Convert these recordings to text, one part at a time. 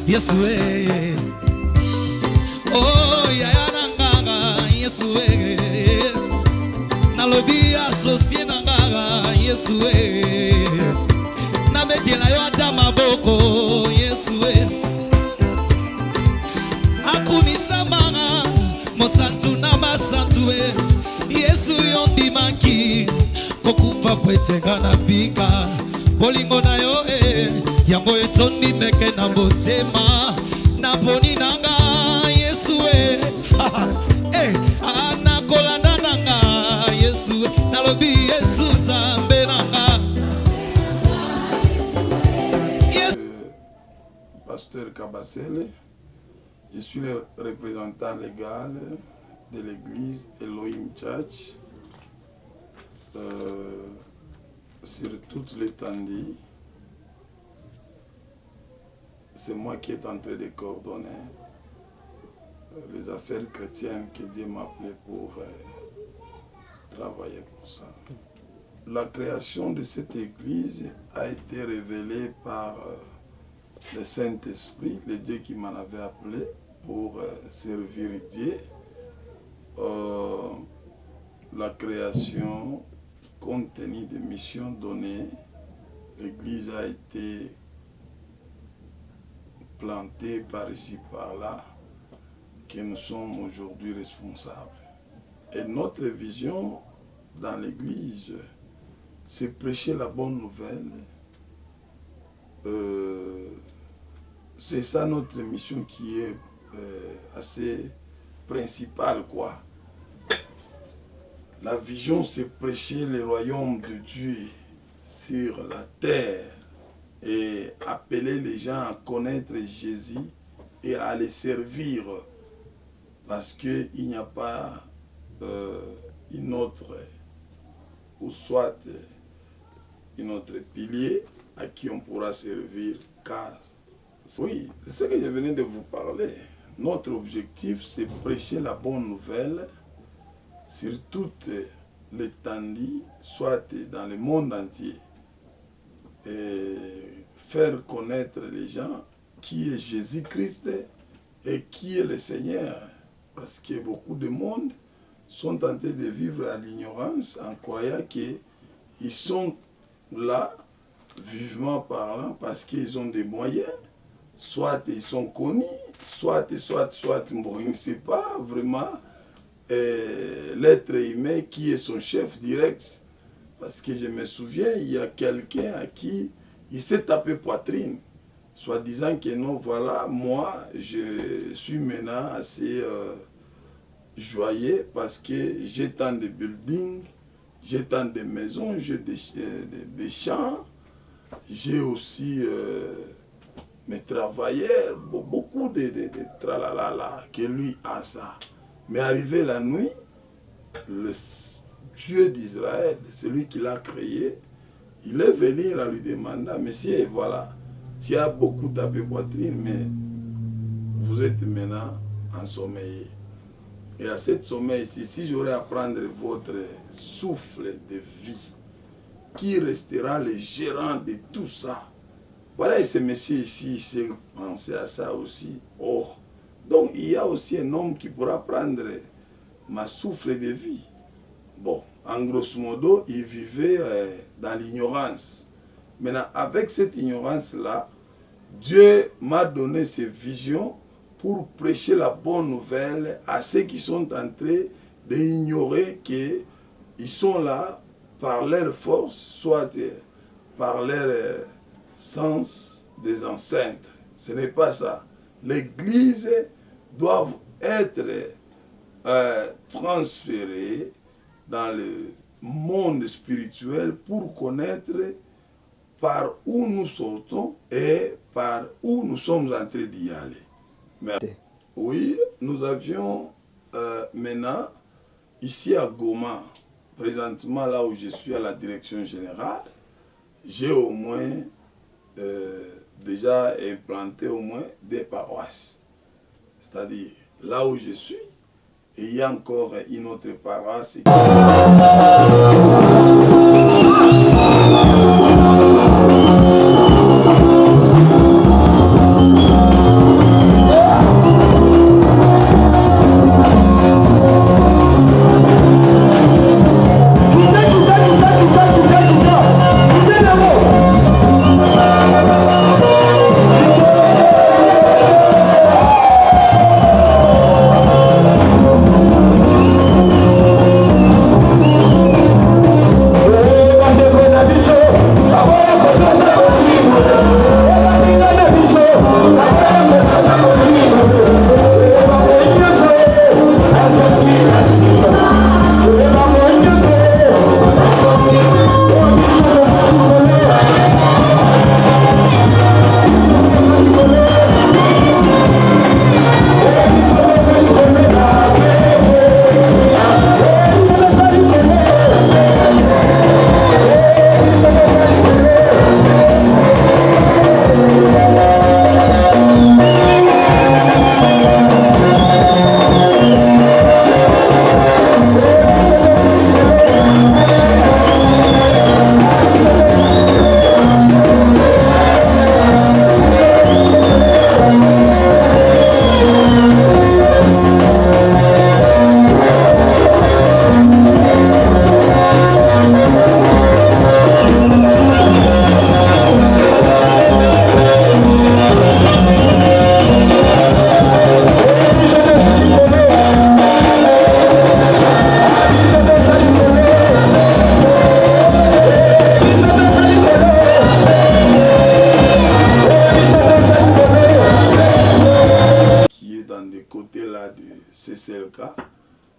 Yesue. Oh yaya nanga Yesue. Nalobi associé nanga Yesue. Na betela yo ata maboko Yesue. Akumisa manga mosantu na masantue. Yesu yondimaki kokupa pwetenga na bika. Bolingo na yo yango etondi meke na motema na poni nanga Yesu anakolanda nanga Yesu nalobi Yesu zambe nanga. Pasteur Kabasele, je suis le représentant légal de l'église Elohim Church sur toute l'étendue. C'est moi qui est en train de coordonner les affaires chrétiennes que Dieu m'a appelé pour travailler pour ça. La création de cette église a été révélée par le Saint-Esprit, le Dieu qui m'en avait appelé pour servir Dieu. La création, compte tenu des missions données, l'église a été plantée par ici, par là, que nous sommes aujourd'hui responsables. Et notre vision dans l'église, c'est prêcher la bonne nouvelle. C'est ça notre mission qui est assez principale, quoi. La vision, c'est prêcher le royaume de Dieu sur la terre et appeler les gens à connaître Jésus et à les servir, parce qu'il n'y a pas une autre, ou soit une autre pilier à qui on pourra servir. Car oui, c'est ce que je venais de vous parler. Notre objectif, c'est prêcher la bonne nouvelle sur toute l'étendue, soit dans le monde entier, et faire connaître les gens qui est Jésus-Christ et qui est le Seigneur. Parce que beaucoup de monde sont tentés de vivre à l'ignorance en croyant qu'ils sont là, vivement parlant, parce qu'ils ont des moyens, soit ils sont connus, soit, bon, il ne sait pas vraiment l'être humain qui est son chef direct. Parce que je me souviens, il y a quelqu'un à qui il s'est tapé poitrine, soit disant que non, voilà, moi, je suis maintenant assez joyeux parce que j'ai tant de buildings, j'ai tant de maisons, j'ai des champs, j'ai aussi mes travailleurs, beaucoup de tralalala, que lui a ça. Mais arrivé la nuit, le Dieu d'Israël, celui qui l'a créé, il est venu à lui demander, monsieur, voilà, tu as beaucoup tapé poitrine, mais vous êtes maintenant ensommeillé. Et à cette sommeil-ci, si j'aurais à prendre votre souffle de vie, qui restera le gérant de tout ça? Voilà, et ce monsieur ici, s'est pensé à ça aussi. Oh, donc il y a aussi un homme qui pourra prendre ma souffle de vie. Bon, en grosso modo, il vivait dans l'ignorance. Maintenant, avec cette ignorance-là, Dieu m'a donné ces visions pour prêcher la bonne nouvelle à ceux qui sont en train d'ignorer qu'ils sont là par leur force, soit par leur sens des enceintes. Ce n'est pas ça. L'Église doit être transférée dans le monde spirituel pour connaître par où nous sortons et par où nous sommes en train d'y aller. Mais, oui, nous avions maintenant, ici à Goma, présentement là où je suis à la direction générale, j'ai au moins déjà implanté au moins des paroisses. C'est-à-dire, là où je suis, il y a encore une autre paroisse.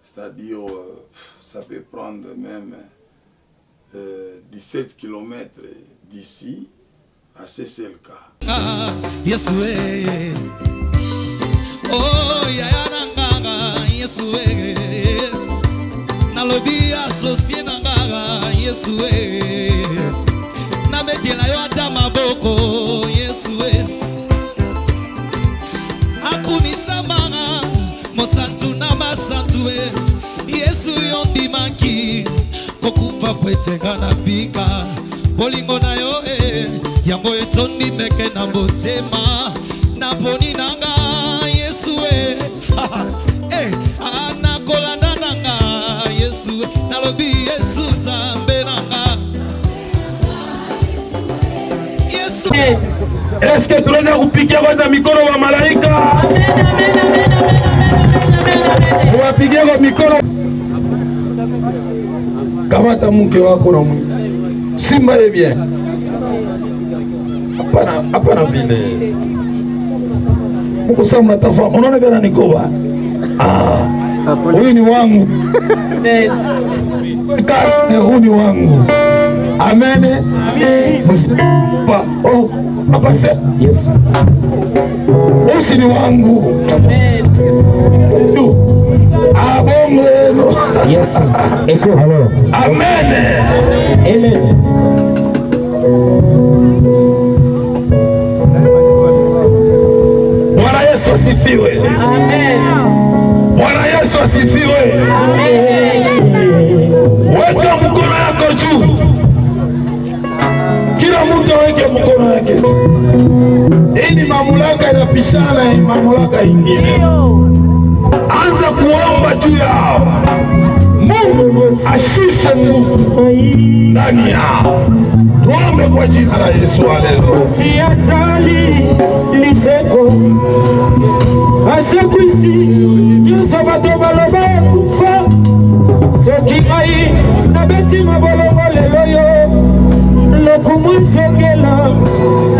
C'est-à-dire, ça peut prendre même 17 km d'ici à CCLK. Oh, Yayananga, Yesue, Nalobi associé Nanga, Yesue, Nabetela Yota Maboko, Yesue, Akumisa Manga, Mosantu Namasantue, Yesu Yondi Maki, Kokupa Pwetenga na Bika, Bolingo na yo yango etondi meke na botema, Naponi Nanga. Anakolanda nanga Yesu, nalobi Yesu zambe nanga Yesu. Est-ce que tunaweza kupigia kwanza mikono wa malaika? Wapigie kwa mikono. Kamata mke wako na mwingine. Simba ye bien. Hapana vile. Mungu sasa mnatafa. Unaona kana nikoba. Huyu ni wangu. Huyu ni wangu. Amen. Oh, Papa sasa. Yes. Huyu ni wangu. Amen. Abongo. Yes. Eko hello. Amen. Amen. Bwana Yesu asifiwe. Amen. Bwana Yesu asifiwe. Amen. Weka mkono yako juu. Kila mtu aweke mkono yake. Hii ni mamlaka inapishana na mamlaka ingine. Anza kuomba juu yao. Mungu ashushe nguvu ndani yao. Tuombe kwa jina la Yesu. Haleluya. Siazali liseko asekwisi nyonso bato baloba kufa soki ngai nabeti mabolongo lelo yo lokumu nsengela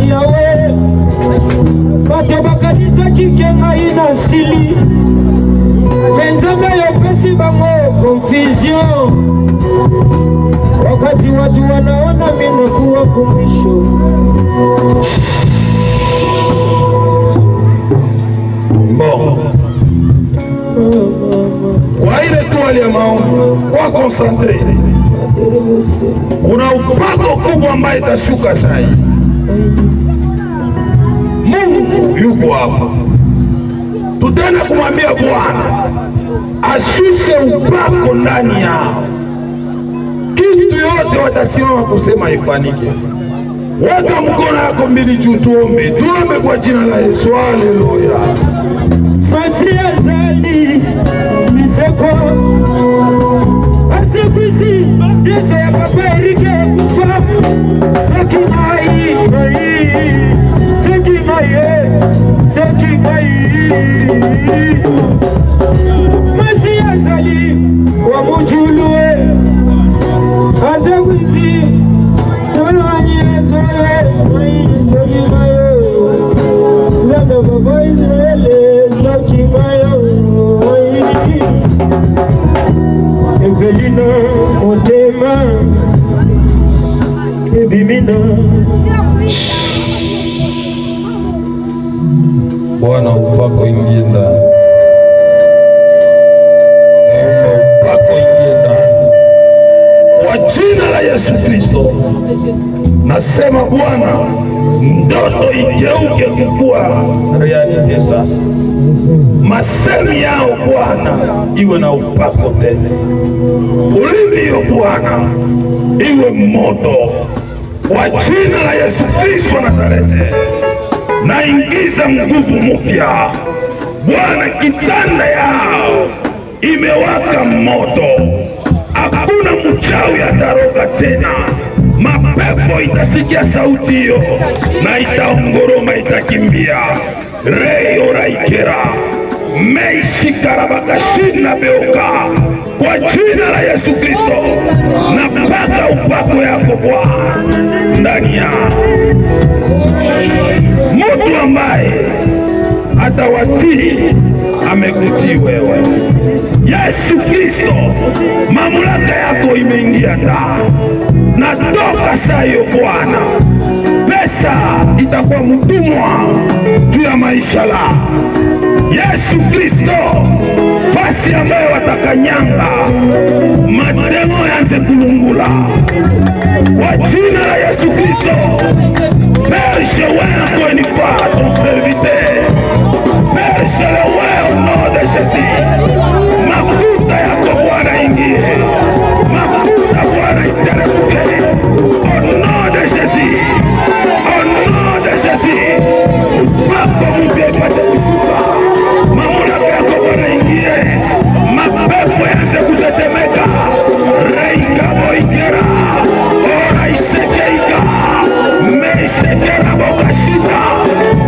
yawe bato bakanisaki ke ngai na sili me nzambe yopesi bango confusion wakati watu wanaona mimi kuwa kumwisho. Bon. Kwa ile tu ya maombi, kwa concentre. Kuna upako kubwa ambaye itashuka sasa. Mungu yuko hapa. Tutaenda kumwambia Bwana ashushe upako ndani yao. Kitu yote watasimama kusema ifanike. Weka mkono yako mbili juu tuombe. Tuombe kwa jina la Yesu. Haleluya. Basi azali miseko asikwisi Yesu ya papa Erike kufa saki mai Basi azali wa mujulue asikwisi Nwana wanyezo saki mai Bwana upako ingie ndani, upako ingie ndani kwa jina la Yesu Kristo. Nasema Bwana, ndoto igeuke kuwa realite sasa. Masemi yao Bwana iwe na upako tena. Ulivyo Bwana iwe moto kwa jina la Yesu Kristo Nazareti. Naingiza nguvu mpya Bwana, kitanda yao imewaka moto, hakuna mchawi ataroga tena. Mapepo itasikia sauti hiyo na itaongoroma, itakimbia. Reyo raikera meishikarabakashina beoka kwa jina la Yesu Kristo. Napaka upako yako Bwana ndani ya mtu ambaye atawatii, amekutii wewe Yesu Kristo. Mamlaka yako imeingia ndani. Natoka saa hiyo Bwana, pesa itakuwa mtumwa juu ya maisha la Yesu Kristo. Fasi ambayo watakanyanga mademo yanze kulungula kwa jina la Yesu Kristo. Père, je veux encore une fois ton serviteur. Père, je le veux au nom de Jésus. Mafuta yako Bwana ingie, mafuta Bwana iteremke au nom de Jésus, au nom de Jésus. Upako mpya ipate kushuka, mamlaka yako Bwana ingie, mapepo yanze kutetemeka. Reika boikera ora isekeika meisekera bokashita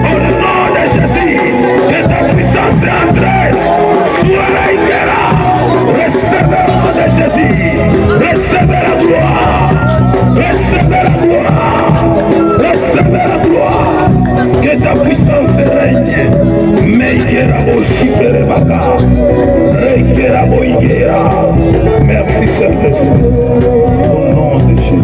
au nom de Jésus. Que ta puissance entre soit raikera. Recevez le nom de Jésus, recevez la gloire, recevez la gloire, recevez la gloire. Que ta puissance règne. Meikera boshikere baka, reikera boigera. Merci Saint-Esprit, au nom de Jésus.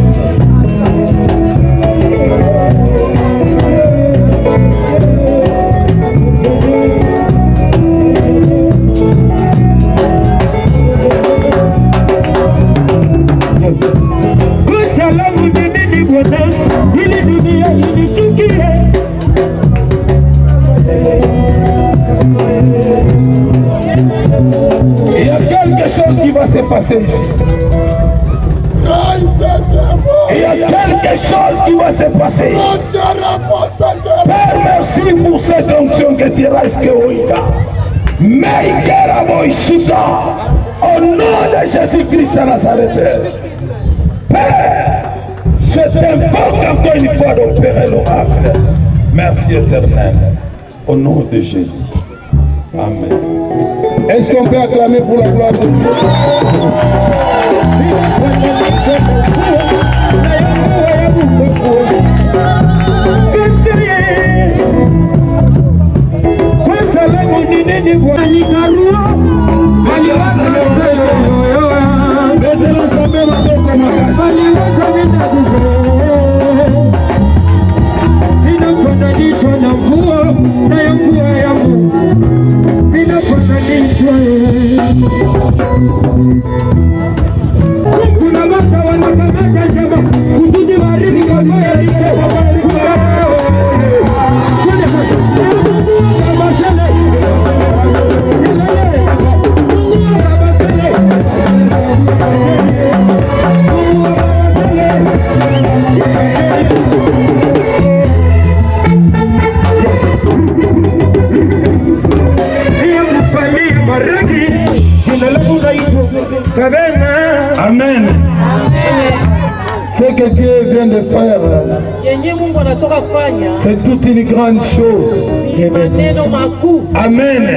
Il y a quelque chose qui va se passer ici. Il y a quelque chose qui va se passer. Père, merci pour cette onction que tu as esquoïda. Meikera boishita. Au nom de Jésus-Christ à Nazareth. Père, je t'invoque encore une fois d'opérer l'oracle. Merci éternel. Au nom de Jésus. Amen. Est-ce qu'on peut acclamer pour la gloire de Dieu? Amen. Ce que Dieu vient de faire, c'est toute une grande chose. Amen.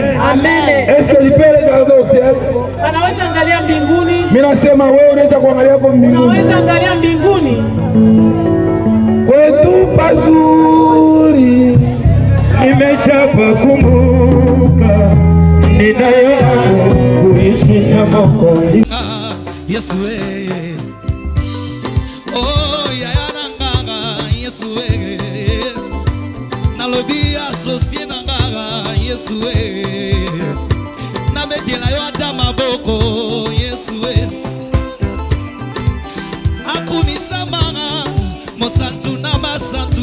Est-ce que tu peux regarder au ciel? Mimi nasema wewe unaweza kuangalia hapo mbinguni. Kwetu pazuri nimeshapakumbuka, ninayo kuishi na Mwokozi. Yesu wewe, oh ya nanganga Yesu wewe, nalobi associé nanganga Yesu na betela yo ata maboko Yesu akumisa mara mosantu na masantu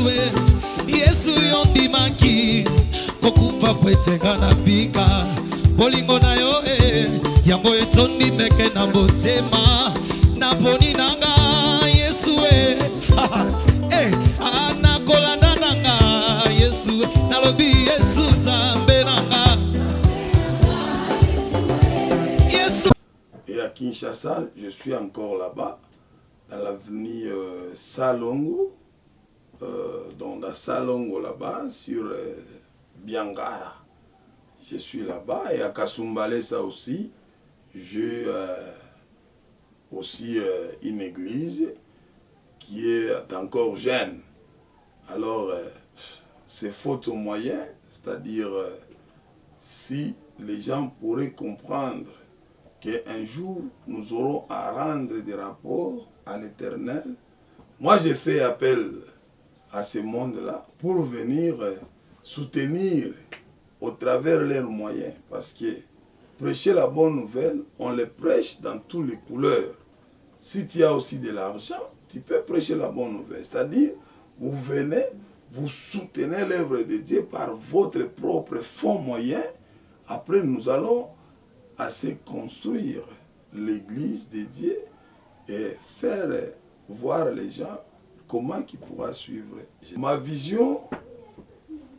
Yesu yo ndimaki kokufa pwetenga na bika bolingo na yo yango etondi meke na motema na poni nanga Yesu anakolanda nanga Yesu nalobi Yesu Nzambe nanga Yesu. Et à Kinshasa, je suis encore là-bas, dans l'avenue Salongo, donc dans Salongo là-bas, sur Biangara. Je suis là-bas. Et à Kasumbalé, ça aussi, j'ai aussi une église qui est encore jeune. Alors, c'est faute aux moyens, c'est-à-dire si les gens pourraient comprendre qu'un jour, nous aurons à rendre des rapports à l'Éternel. Moi, j'ai fait appel à ce monde-là pour venir soutenir au travers leurs moyens. Parce que prêcher la bonne nouvelle, on le prêche dans toutes les couleurs. Si tu as aussi de l'argent, tu peux prêcher la bonne nouvelle. C'est-à-dire, vous venez, vous soutenez l'œuvre de Dieu par votre propre fonds moyen. Après, nous allons assez construire l'église de Dieu et faire voir les gens comment ils pourront suivre. Ma vision,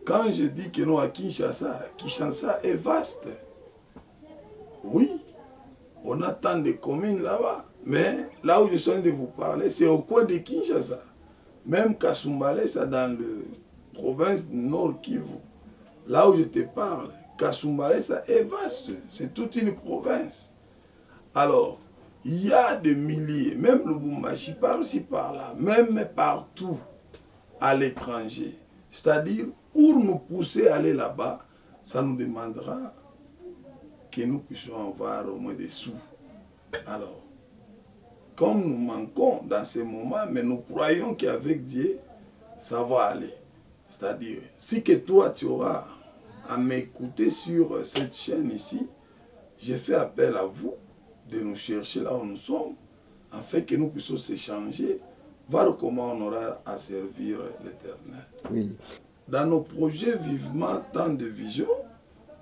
quand je dis que nous à Kinshasa est vaste. Oui, on a tant de communes là-bas, mais là où je suis en train de vous parler, c'est au coin de Kinshasa. Même Kasumbalé, c'est dans la province Nord Kivu. Là où je te parle, Kasumbalé, ça est vaste. C'est toute une province. Alors, il y a des milliers, même le Lubumbashi, par-ci, par-là, même partout à l'étranger. C'est-à-dire, pour nous pousser à aller là-bas, ça nous demandera que nous puissions avoir au moins des sous. Alors, comme nous manquons dans ces moments, mais nous croyons qu'avec Dieu, ça va aller. C'est-à-dire, si que toi, tu auras à m'écouter sur cette chaîne ici, j'ai fait appel à vous de nous chercher là où nous sommes, afin que nous puissions s'échanger, voir comment on aura à servir l'Éternel. Oui. Dans nos projets vivement tant de visions,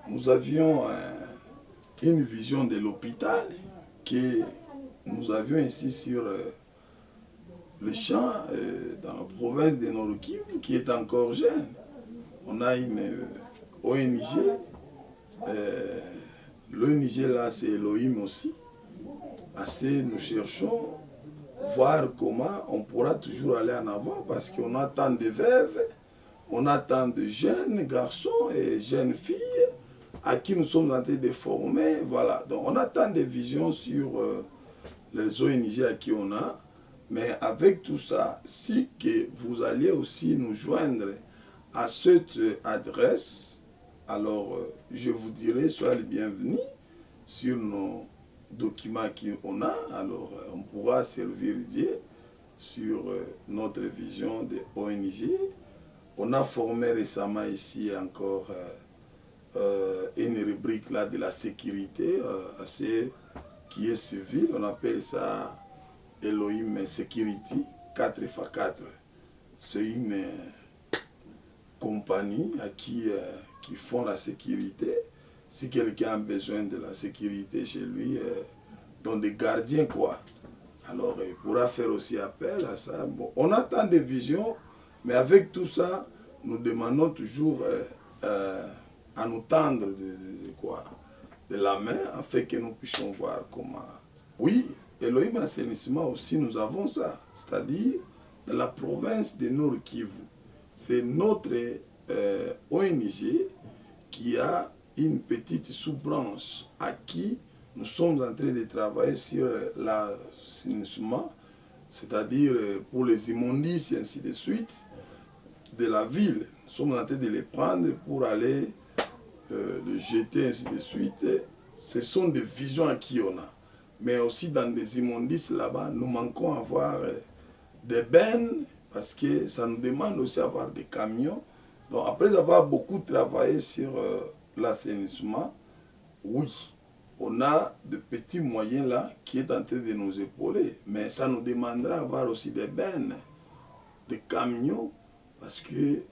nous avions une vision de l'hôpital que nous avions ici sur le champ dans la province de Nord-Kivu qui est encore jeune. On a une ONG, l'ONG là c'est Elohim aussi. Assez, nous cherchons voir comment on pourra toujours aller en avant parce qu'on a tant de veuves, on a tant de jeunes garçons et jeunes filles à qui nous sommes en train de former. Voilà, donc on a tant de visions sur les ONG à qui on a, mais avec tout ça, si que vous alliez aussi nous joindre à cette adresse, alors je vous dirai, soyez les bienvenus sur nos documents qu'on a, alors on pourra servir Dieu sur notre vision de ONG. On a formé récemment ici encore une rubrique là de la sécurité assez qui est civile, on appelle ça Elohim Security 4x4. C'est une compagnie à qui font la sécurité. Si quelqu'un a besoin de la sécurité chez lui, dans des gardiens quoi, alors il pourra faire aussi appel à ça. Bon, on a tant de visions, mais avec tout ça, nous demandons toujours à nous tendre de la main, afin que nous puissions voir comment. Oui, Elohim Assainissement aussi, nous avons ça, c'est-à-dire dans la province de Nord Kivu. C'est notre ONG qui a une petite sous-branche à qui nous sommes en train de travailler sur l'assainissement, c'est-à-dire pour les immondices et ainsi de suite, de la ville. Nous sommes en train de les prendre pour aller les jeter ainsi de suite. Ce sont des visions à qui on a. Mais aussi dans des immondices là-bas, nous manquons avoir des bennes parce que ça nous demande aussi d'avoir des camions. Donc après avoir beaucoup travaillé sur l'assainissement, oui, on a de petits moyens là qui est en train de nous épauler. Mais ça nous demandera d'avoir aussi des bennes, des camions, parce que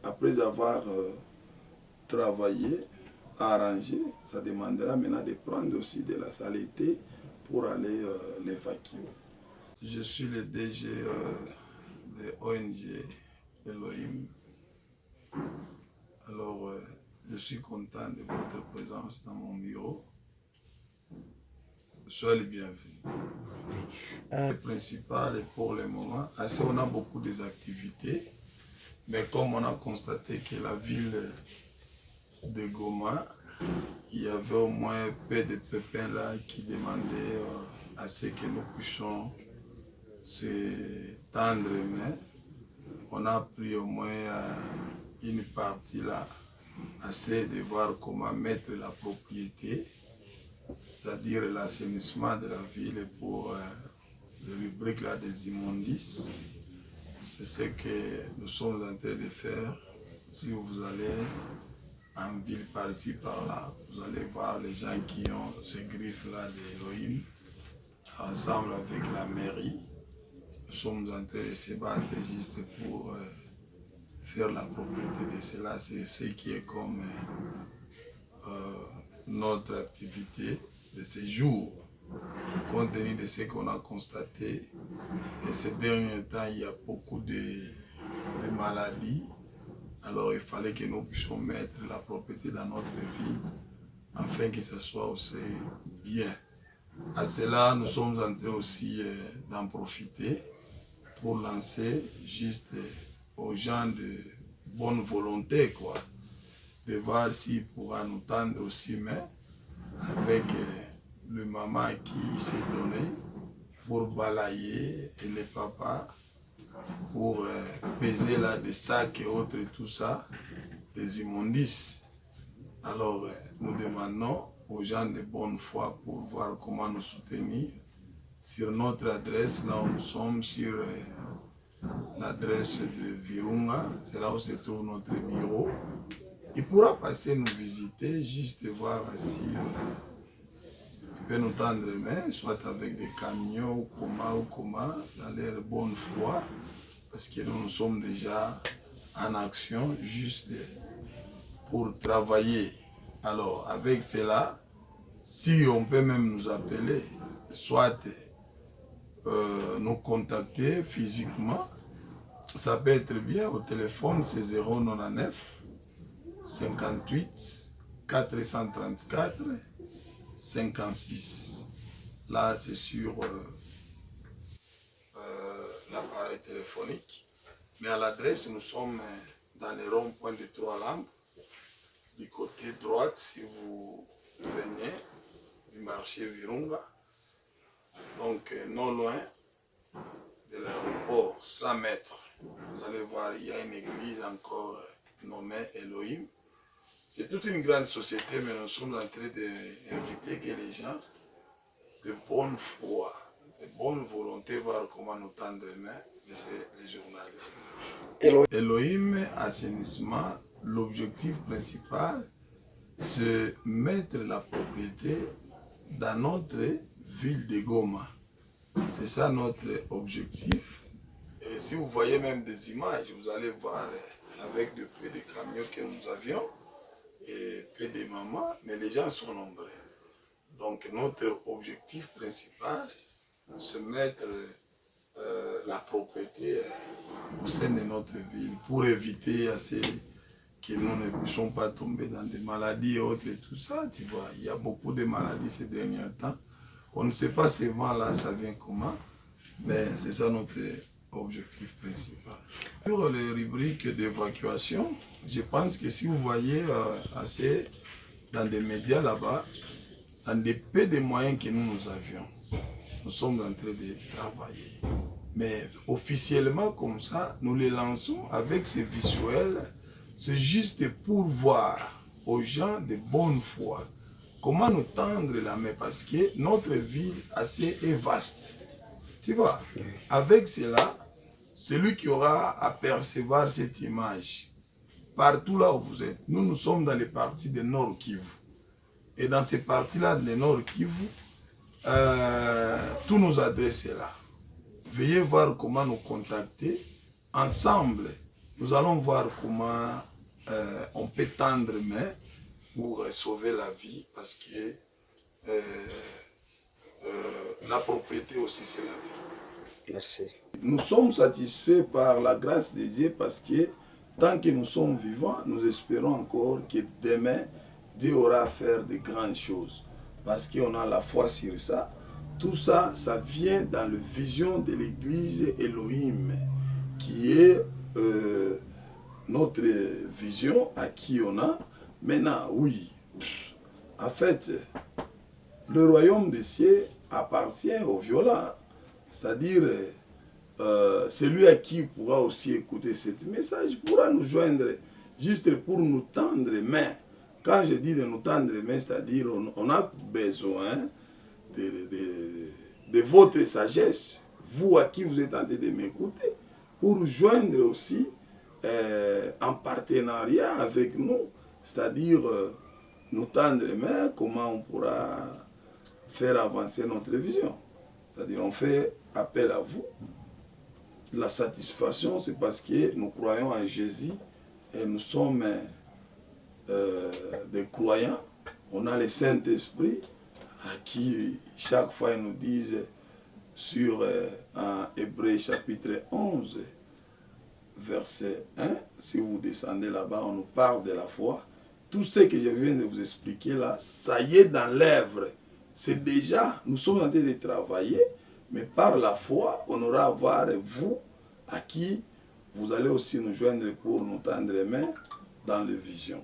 après avoir travaillé, arrangé, ça demandera maintenant de prendre aussi de la saleté pour aller l'évacuer. Je suis le DG de ONG Elohim. Alors, je suis content de votre présence dans mon bureau. Soyez les bienvenus. Le principal est pour le moment, on a beaucoup d'activités, mais comme on a constaté que la ville de Goma, il y avait au moins peu de pépins là qui demandaient à ce que nous puissions se tendre, mais on a pris au moins une partie là, assez de voir comment mettre la propriété, c'est-à-dire l'assainissement de la ville pour le rubrique là des immondices. C'est ce que nous sommes en train de faire. Si vous allez en ville par ici, par là, vous allez voir les gens qui ont ces griffes-là d'Elohim, ensemble avec la mairie. Nous sommes en train de se battre juste pour faire la propriété de cela. C'est ce qui est comme notre activité de ces jours, compte tenu de ce qu'on a constaté. Et ces derniers temps, il y a beaucoup de maladies. Alors il fallait que nous puissions mettre la propriété dans notre vie afin que ce soit aussi bien. À cela, nous sommes en train aussi d'en profiter pour lancer juste aux gens de bonne volonté, quoi, de voir s'ils pourra nous tendre aussi main avec le maman qui s'est donné pour balayer et les papas pour peser là des sacs et autres et tout ça, des immondices. Alors nous demandons aux gens de bonne foi pour voir comment nous soutenir sur notre adresse, là où nous sommes, sur l'adresse de Virunga, c'est là où se trouve notre bureau. Il pourra passer nous visiter, juste voir si il peut nous tendre main, soit avec des camions ou comment, dans leur bonne foi, parce que nous sommes déjà en action juste pour travailler. Alors avec cela, si on peut même nous appeler, soit nous contacter physiquement, ça peut être bien. Au téléphone, c'est 099 58 434 56. Là, c'est sur l'appareil téléphonique. Mais à l'adresse, nous sommes dans les ronds-points de Trois-Langues, du côté droit, si vous venez du marché Virunga. Donc, non loin de l'aéroport, 100 mètres. Vous allez voir, il y a une église encore nommée Elohim. C'est toute une grande société, mais nous sommes en train d'inviter que les gens de bonne foi, de bonne volonté, voir comment nous tendre les mains, mais c'est les journalistes. Elohim, assainissement, l'objectif principal, c'est mettre la propriété dans notre ville de Goma. C'est ça notre objectif. Et si vous voyez même des images, vous allez voir avec de peu de camions que nous avions et peu de mamans, mais les gens sont nombreux. Donc notre objectif principal, c'est mettre la propriété au sein de notre ville pour éviter assez que nous ne puissions pas tomber dans des maladies et autres et tout ça. Tu vois, il y a beaucoup de maladies ces derniers temps. On ne sait pas ces vents-là, ça vient comment, mais c'est ça notre objectif principal. Sur les rubriques d'évacuation, je pense que si vous voyez assez dans des médias là-bas, dans des peu de moyens que nous avions, nous sommes en train de travailler. Mais officiellement comme ça, nous les lançons avec ces visuels, c'est juste pour voir aux gens de bonne foi comment nous tendre la main, parce que notre ville assez est vaste. Tu vois, avec cela, celui qui aura à percevoir cette image partout là où vous êtes. Nous sommes dans les parties de Nord Kivu. Et dans ces parties-là de Nord Kivu, tous nos adresses sont là. Veuillez voir comment nous contacter. Ensemble, nous allons voir comment on peut tendre main pour sauver la vie, parce que la propriété aussi c'est la vie. Merci. Nous sommes satisfaits par la grâce de Dieu, parce que tant que nous sommes vivants, nous espérons encore que demain, Dieu aura à faire de grandes choses. Parce qu'on a la foi sur ça. Tout ça, ça vient dans la vision de l'église Elohim, qui est notre vision à qui on a. Maintenant, oui, en fait, le royaume des cieux appartient aux violents. C'est-à-dire, celui à qui pourra aussi écouter ce message pourra nous joindre juste pour nous tendre main. Quand je dis de nous tendre main, c'est-à-dire on a besoin de votre sagesse, vous à qui vous êtes en train de m'écouter, pour joindre aussi en partenariat avec nous, c'est-à-dire nous tendre main, comment on pourra faire avancer notre vision. C'est-à-dire on fait appel à vous. La satisfaction, c'est parce que nous croyons en Jésus et nous sommes des croyants. On a le Saint-Esprit à qui chaque fois ils nous disent sur en Hébreux chapitre 11, verset 1, si vous descendez là-bas, on nous parle de la foi. Tout ce que je viens de vous expliquer là, ça y est dans l'œuvre. C'est déjà, nous sommes en train de travailler, mais par la foi, on aura à voir vous, à qui vous allez aussi nous joindre pour nous tendre les mains dans les visions.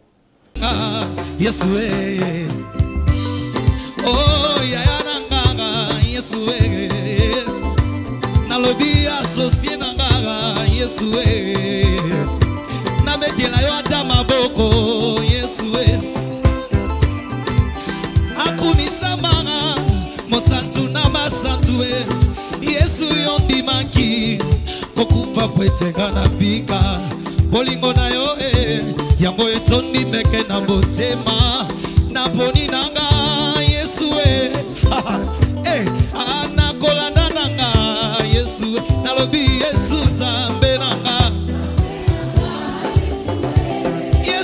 Yesue, oh Yayananga, Yesue, Nalobi associé Nanga, Yesue, Nabetela Yota Maboko, Yesue, Akumisa Manga, Mosantu Namasantue, Yesu Yondi Manki, Kokupa Pwetega na Bika, Bolingo na yo yango etondi meke na motema na poni nanga Yesu anakolanda nanga Yesu nalobi Yesu